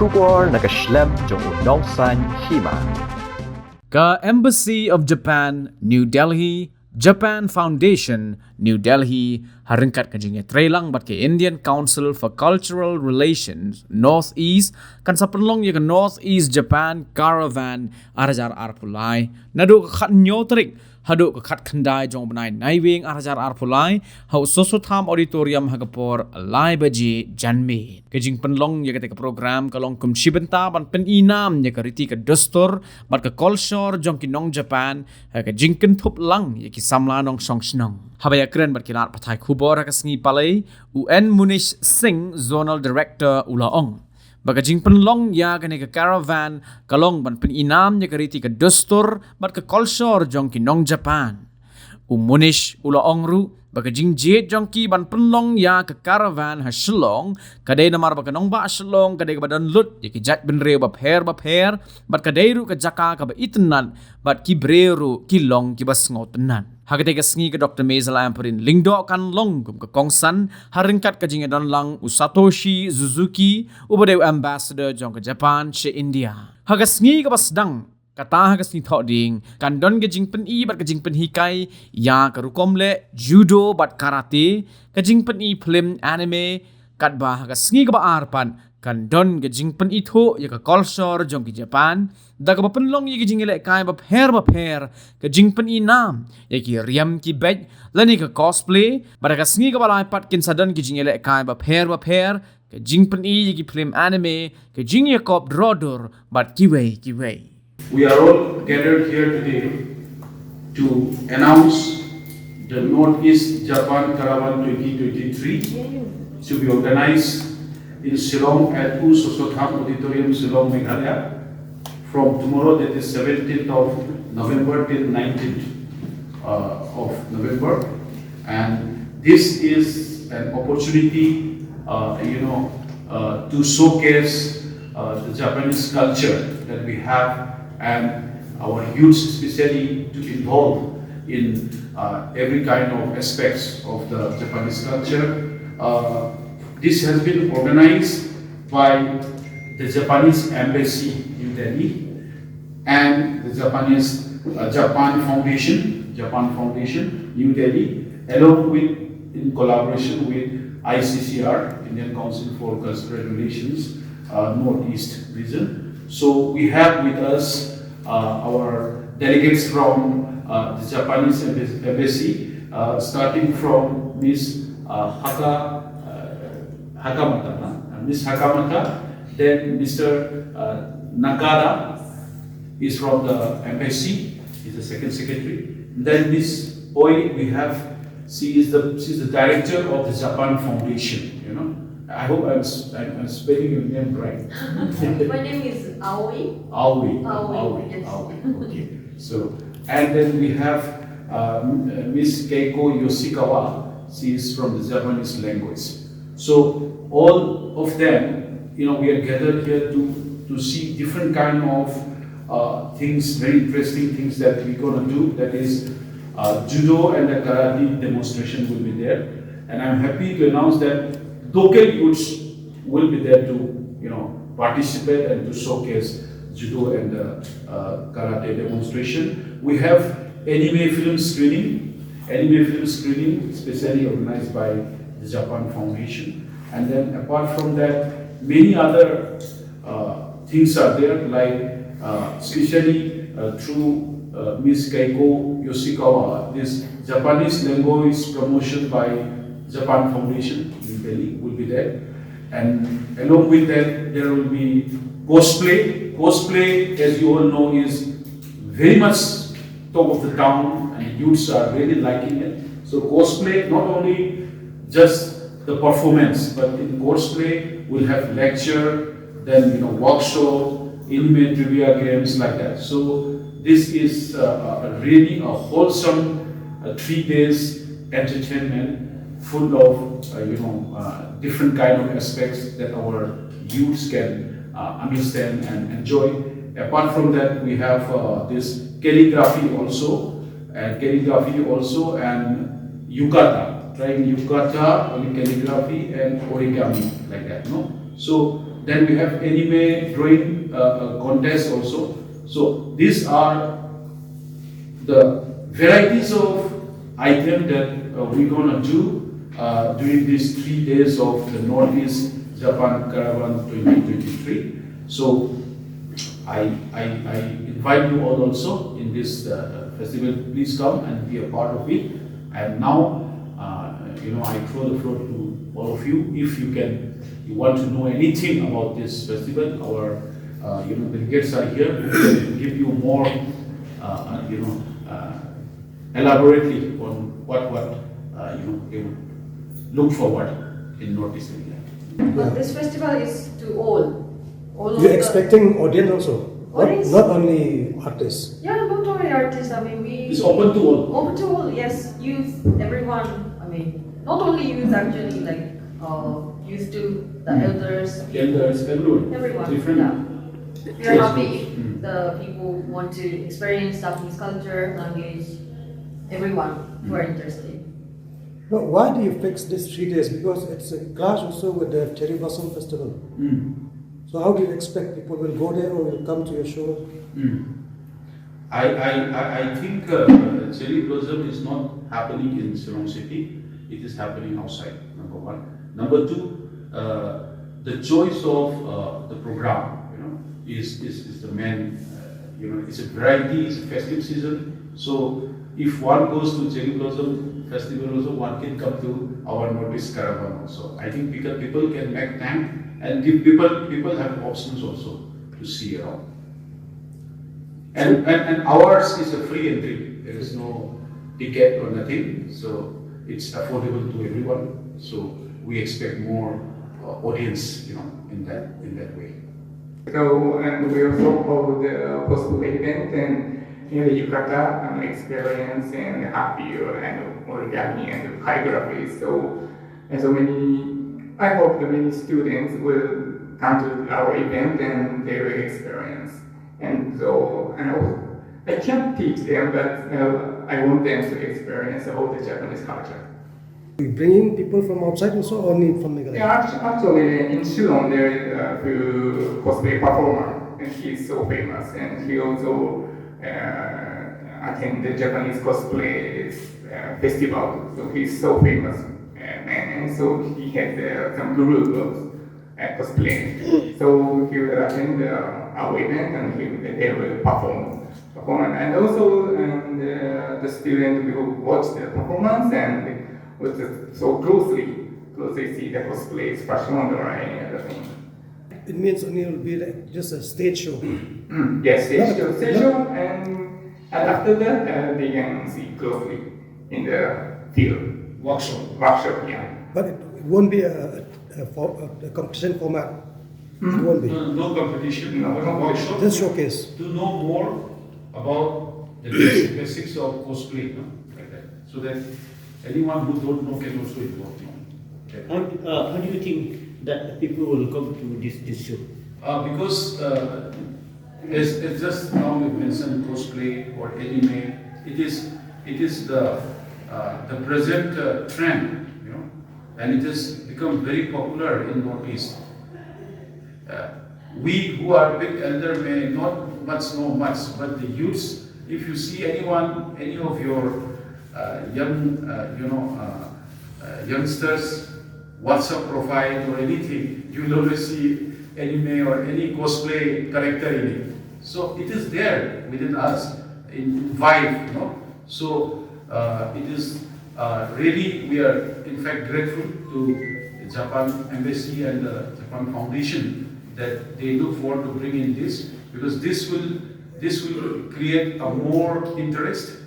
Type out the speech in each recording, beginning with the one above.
Shubor nakaslem jong unongsan Hima. Ka Embassy of Japan, New Delhi, Japan Foundation, New Delhi, harengkat kajingnya trelang bat ke Indian Council for Cultural Relations, Northeast, kan sa penlong ya ke Northeast Japan Caravan, arajar arpulai, nado kat nyotrik, hado kat kendai jong benai naiwing arajar arpulai, hau sosotam auditorium hagapor alai baji janme. Kajing penlong ya ketika program kalong kum shibenta ban peninam ya ke riti ke dostor, bat ke culture jong kinong Japan, kajing kentup lang ya ki samla nong song snong. Habaya keren berkilat patai kubor ke sengi palai, UN Munish Singh Zonal Director Ulaong. Bagajing penlong ya kene ke caravan, kalong ban peninam ya ke riti ke dostor, bat ke culture jong kinong Japan. Munish Ulaong ru, bagajing jet jong ki ban penlong ya ke caravan ha Shillong, kadai namar bakanong ba Shillong, kadai ke badan lut, ya ki jat benreu bap her, bat kadai ru ke Jaka Kaba Itynnad, bat ki Briew Kilong Kiba Sngewtynnad. Hagate ke sengi ke Dr. Mezal Amperin lingdo kan long kum ke kongsan haringkat ke jingadan lang Usatoshi Suzuki ubadeu ambassador jong ke Japan she India. Haga sengi ke basdang kata haga sengi thok ding kan don ke jing pen i bat ke jing pen hikai ya ke rukomle judo bat karate ke jing pen i film anime kat ba haga sengi ke ba arpan kan don ke jing pen i tho ya ke culture jong ke Japan da ka penlong ye jing elek kai bap her ke jing pen inam ye ki riam ki bej lani ke cosplay pada ka sngi ka balai pat kin sadan ki jing elek kai bap her ke jing pen ye ki film anime ke jing ye kop drodor bat ki wei. We are all gathered here today to announce the Northeast Japan Caravan 2023 to be organized in Shillong at Sosotham Auditorium, Shillong, Meghalaya. From tomorrow, that is 17th of November till 19th of November, and this is an opportunity, to showcase the Japanese culture that we have, and our youth especially to involve in every kind of aspects of the Japanese culture. This has been organized by the Japanese Embassy in Delhi and the Japan Foundation, New Delhi, along with in collaboration with ICCR, Indian Council for Cultural Relations, Northeast region. So we have with us our delegates from the Japanese Embassy, starting from Miss Hakamata, then Mr. Nakada is from the embassy, he's the second secretary. Then Miss Oi, she's the director of the Japan Foundation. I hope I'm spelling your name right. My name is Aoi. Yes. Aoi. Okay. So, and then we have Miss Keiko Yoshikawa. She is from the Japanese language. So all of them, we are gathered here to see different kind of things, very interesting things that we're gonna do. That is judo and the karate demonstration will be there, and I'm happy to announce that local youths will be there to participate and to showcase judo and the karate demonstration. We have anime film screening, specially organized by the Japan Foundation, and then apart from that, many other things are there, like especially through Miss Keiko Yoshikawa, this Japanese language promotion by Japan Foundation in Delhi will be there, and along with that there will be cosplay. Cosplay, as you all know, is very much top of the town, and youths are really liking it. So cosplay, not only just the performance, but in cosplay we'll have lecture, then workshop, anime trivia games like that. So this is really a wholesome 3 days entertainment full of different kind of aspects that our youths can understand and enjoy. Apart from that, we have this calligraphy also, and yukata, trying yukata, calligraphy and origami like that. So then we have anime drawing contest also. So these are the varieties of items that we're gonna do during these 3 days of the Northeast Japan Caravan 2023. So I invite you all also in this festival. Please come and be a part of it. And now, I throw the floor to all of you. If you want to know anything about this festival, our delegates are here to give you more, elaborately on what you look forward in Northeast India. But this festival is to all. All You're of expecting audience also, Audience? not only artists. Yeah, not only artists. I mean, It's open to all. Open to all, yes. Youth, everyone. I mean, not only youth actually, like youth to the elders, Elders, everyone. everyone. Different. Yeah. We are Yes. happy if the people want to experience Japanese culture, language, everyone who are interested. Now, why do you fix this 3 days? Because it's a clash also with the Cherry Blossom Festival. So how do you expect people will go there or will come to your show? I think cherry blossom is not happening in Shillong city. It is happening outside. Number one. Number two, the choice of the program, is the main. It's a variety. It's a festive season. So if one goes to cherry blossom festival, also one can come to our Northeast Caravan also. I think because people can make time, and give people have options also to see around. And ours is a free entry. There is no ticket or nothing, so it's affordable to everyone. So we expect more audience, in that way. So, and we also hold the cosplay event and in the Jaka experience and happier and origami and calligraphy. So, and so I hope that many students will come to our event and they will experience. And so, I can't teach them, but I want them to experience all the Japanese culture. Are you bringing people from outside also or only from Meghalaya? Yeah, actually, in Shillong there is a cosplay performer, and he is so famous, and he also attend the Japanese cosplay festival. So he's so famous, and so he has some group of cosplay. So he will attend our event, and they will perform, and also the student will watch the performance and so closely see the cosplays, fashion, or any other thing. It means only it will be like just a stage show. Yes, stage show, and after that they can see closely in the field. Workshop, yeah. But it won't be a competition format. It won't be. No competition, No workshop. Just showcase. To know more about the basics of cosplay, like that, so that anyone who don't know can also involve. How do you think that people will come to this show? Because it's just now we mentioned cosplay or anime. It is the present trend, and it has become very popular in Northeast. We who are a bit elder may not know much, but the youths, if you see any of your youngsters WhatsApp profile or anything, you will always see anime or any cosplay character in it. So it is there within us in vibe, So it is really, we are in fact grateful to the Japan Embassy and the Japan Foundation that they look forward to bring in this, because this will create a more interest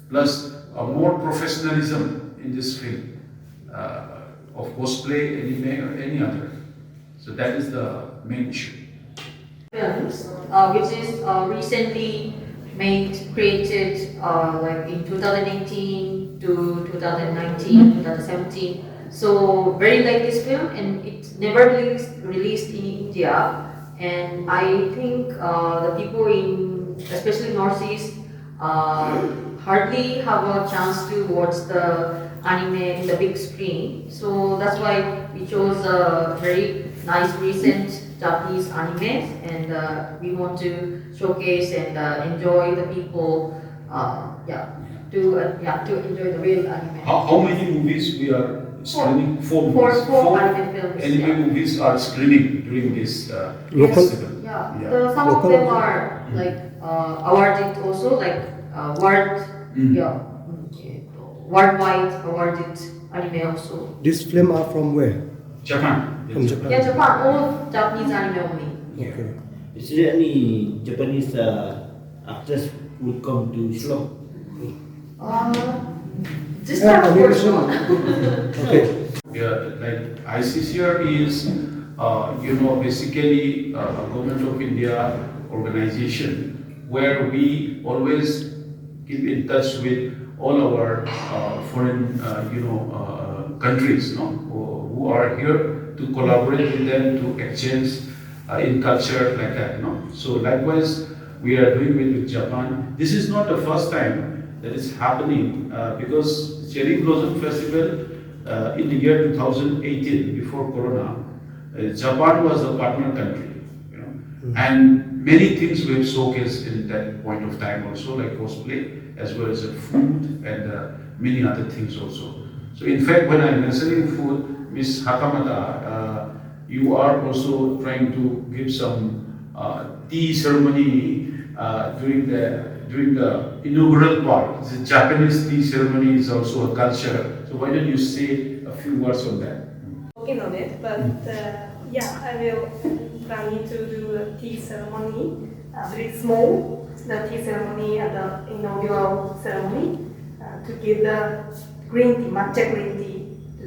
plus a more professionalism in this field of cosplay, anime, or any other. So that is the main issue. Films, which is recently created like in 2018 to 2019, 2017. So very like this film, and it's never released in India. And I think the people especially Northeast, hardly have a chance to watch the anime in the big screen. So that's why we chose a very nice recent Japanese animes, and we want to showcase and enjoy the people. To enjoy the real anime. How many movies we are screening? Four movies. Four anime films. Anime movies are screening during this Local? festival. Some of them are like awarded also, like worldwide awarded anime also. These films are from where? Japan. From Japan. Yeah, Japan, all Japanese anime only. Okay. Is there any Japanese actors who would come to Shillong? This time of course animation. not. Okay. Yeah, like ICCR is, basically a government of India organization where we always keep in touch with all our foreign, countries, who are here to collaborate with them to exchange in culture like that, So likewise, we are doing it with Japan. This is not the first time that is happening because Cherry Blossom Festival in the year 2018, before Corona, Japan was a partner country, and many things were showcased in that point of time also, like cosplay, as well as food and many other things also. So in fact, when I'm mentioning food, Ms. Hakamata, you are also trying to give some tea ceremony during the inaugural part. The Japanese tea ceremony is also a culture. So why don't you say a few words on that? Working on it, but I will planning to do a tea ceremony, very small, the tea ceremony at the inaugural ceremony, to give the green tea, matcha green tea to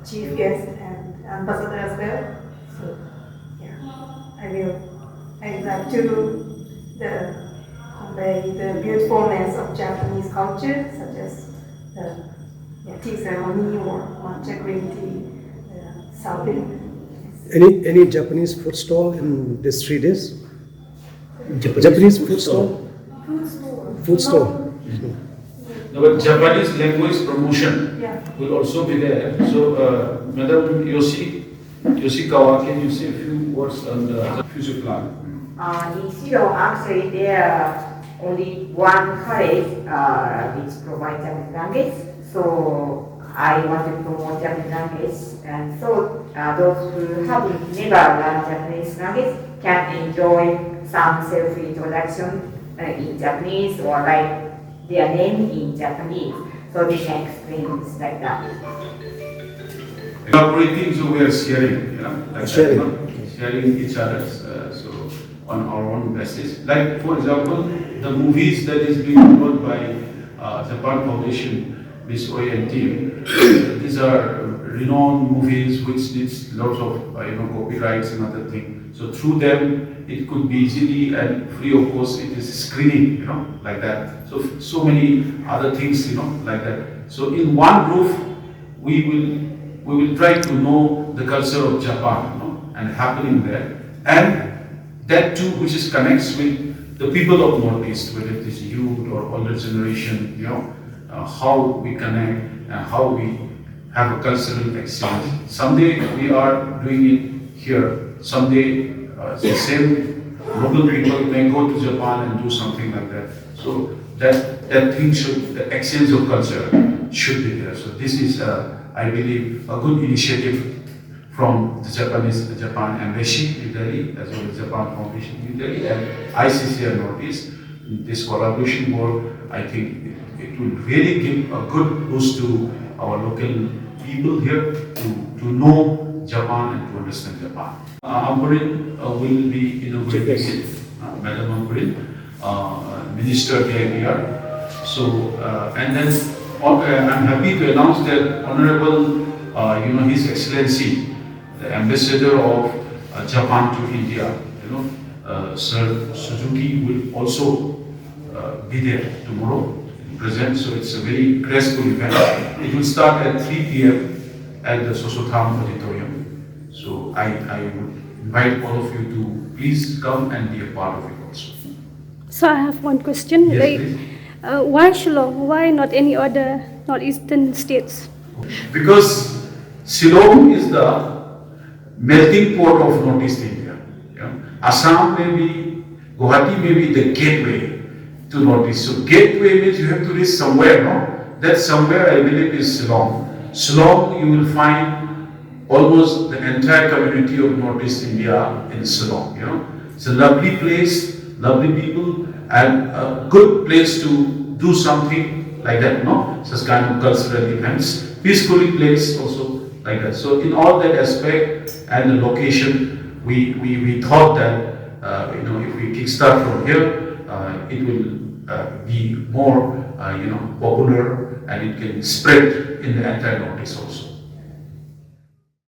chief guest and ambassador as well. So I'd like to convey the beautifulness of Japanese culture, such as the tea ceremony or matcha green tea serving. Any Japanese food stall in these 3 days? Japanese food stall? Food stall. No, but Japanese language promotion Yeah. will also be there. So, Madam Yoshikawa, can you say a few words on the future plan? In Shillong, actually, there are only one college which provides Japanese language. So I want to promote Japanese language, and so those who have never learned Japanese language can enjoy some self-introduction in Japanese or write their name in Japanese. So they can explain things like that. Collaborating, so we are sharing, like Sharing. that, sharing each other's, so on our own basis. Like, for example, the movies that is being developed by Japan Foundation, Miss Oye and team, these are renowned movies which needs lots of copyrights and other things. So through them, it could be easily and free of course it is screening, like that. So many other things, like that. So in one roof, we will try to know the culture of Japan, and happening there, and that too, which is connects with the people of Northeast, whether it is youth or older generation, how we connect and how we have a cultural exchange. Someday we are doing it here. Someday the same local people may go to Japan and do something like that. So that thing the exchange of culture should be there. So this is, I believe, a good initiative from the Japan Embassy in Delhi, as well as Japan Foundation in Delhi and ICCR Northeast. This collaboration work, I think it will really give a good boost to our local people here to know Japan and to understand Japan. Ambarin will be inaugurating it, Madam Ambarin, Minister KIPR. So, and then I'm happy to announce that Honorable, His Excellency, the Ambassador of Japan to India, Sir Suzuki will also be there tomorrow, present. So it's a very graceful event. It will start at 3 p.m. at the Sosotham Auditorium. So I would invite all of you to please come and be a part of it also. So I have one question. Yes, please. Why Shillong? Why not any other northeastern states? Because Shillong is the melting pot of Northeast India. Assam may be, Guwahati may be the gateway to Northeast. So gateway means you have to reach somewhere, no? That somewhere I believe is Shillong. Shillong you will find almost the entire community of Northeast India in Shillong, It's a lovely place, lovely people, and a good place to do something like that, such kind of cultural events, peacefully place also like that. So in all that aspect and the location, we thought that if we kickstart from here, it will be more popular and it can spread in the entire Northeast also.